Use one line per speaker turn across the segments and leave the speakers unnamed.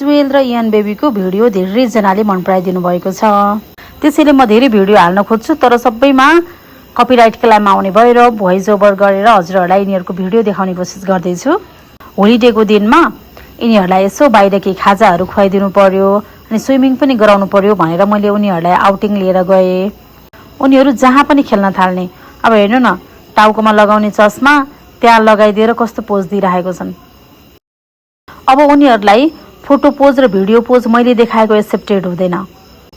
सुवेल र Ian बेबीको video धेरैजनाले मन पराइदिनु भएको छ। त्यसैले म धेरै भिडियो हाल्न खोज्छु, तर सबैमा कपिराइट क्लेम आउने भएर भोइस ओभर गरेर हजुरहरूलाई यिनीहरूको भिडियो देखाउने कोसिस गर्दैछु। होलिडेको दिनमा यिनीहरूलाई यसो बाहिर केही खाजाहरू खुवाइदिनु पर्यो अनि स्विमिङ पनि गराउनु पर्यो भनेर मैले उनीहरूलाई आउटिङ लिएर गएँ। उनीहरू जहाँ पनि खेल्न थाल्ने। अब हेर्नु न, टाउकोमा लगाउने चस्मा त्यहाँ लगाइदिएर कस्तो पोज दिइरहेको छन्। अब उनीहरूलाई फोटो पोज र भिडियो पोज मैले देखाएको एक्सेप्टेड हुँदैन।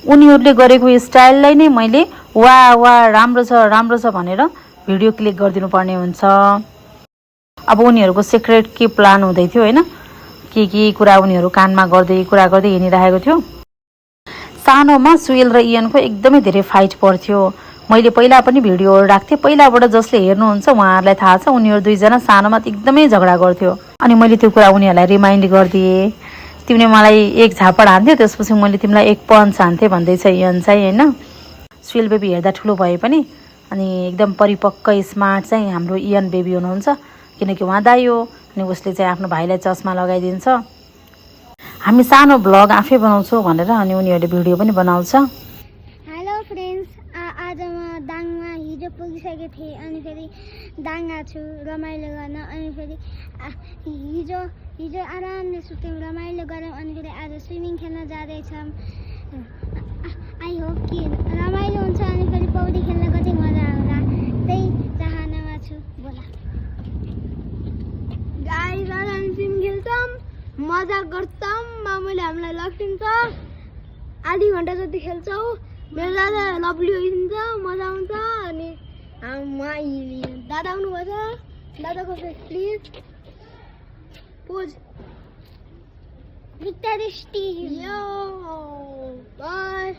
उनीहरूले गरेको स्टाइललाई नै मैले वा राम्रो छ भनेर भिडियो क्लिक गरिदिनु पर्ने हुन्छ। अब उनीहरूको सिक्रेट के प्लान हुँदै थियो होइन, के कुरा उनीहरू कानमा कुरा गर्दै हिँडिरहेको थियो। सानोमा सुवेल र इयनको एकदमै धेरै फाइट पर्थ्यो। मैले पहिला पनि भिडियोहरू राख्थेँ। पहिलाबाट जसले हेर्नुहुन्छ उहाँहरूलाई थाहा छ, उनीहरू दुईजना सानोमा एकदमै झगडा गर्थ्यो। अनि मैले त्यो कुरा उनीहरूलाई रिमाइन्ड गरिदिएँ। तिमीले मलाई एक झापड हान्थ्यौ, त्यसपछि मैले तिमीलाई एक पन्च हान्थेँ भन्दैछ इयन चाहिँ होइन। सुवेल बेबी हेर्दा ठुलो भए पनि अनि एकदम परिपक्क स्मार्ट चाहिँ हाम्रो इयन बेबी हुनुहुन्छ, किनकि उहाँ दाइ हो अनि उसले चाहिँ आफ्नो भाइलाई चस्मा लगाइदिन्छ। हामी सानो भ्लग आफै बनाउँछौँ भनेर अनि उनीहरूले भिडियो पनि बनाउँछ।
हेलो फ्रेन्ड्स, आज म दाङमा हिजो पुगिसकेको थिएँ अनि फेरि दाङ आएको छु रमाइलो गर्न। अनि फेरि हिजो आरामले सुत्यौँ, रमाइलो गऱ्यौँ। अनि फेरि आज स्विमिङ खेल्न जाँदैछौँ। आई होप कि रमाइलो हुन्छ अनि फेरि पौडी खेल्न कति मजा आउँला, त्यही चाहनामा छु। बोला गाइस, आज हामी स्विमिङ खेल्छौँ, मजा गर्छौँ। मामुले हामीलाई लगिन्छ, आधी घन्टा जति खेल्छौँ। मेरो दादा लभली होइन्छ, मजा आउँछ। अनि दादा आउनुभएको छ, दादाको फेस प्लिज पोज भिक्टरिस्टी यो बाय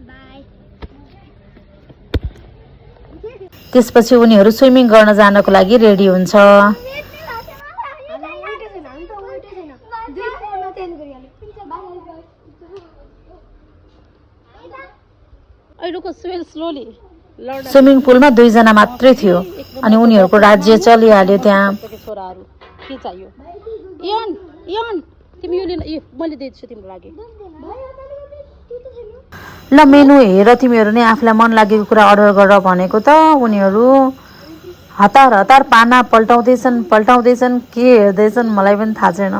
बाय।
त्यसपछि उनीहरू स्विमिङ गर्न जानको लागि रेडी हुन्छ। स्विमिङ पुलमा दुईजना मात्रै थियो अनि उनीहरूको राज्य चलिहाल्यो त्यहाँ।
के चाहियो इयन तिमी यो लिन, मैले दिन्छु तिम्रो लागि।
ल मेनु हेर, तिमीहरू नै आफूलाई मन लागेको कुरा अर्डर गरेर भनेको त उनीहरू हतार पाना पल्टाउँदैछन् के हेर्दैछन् मलाई पनि थाहा छैन।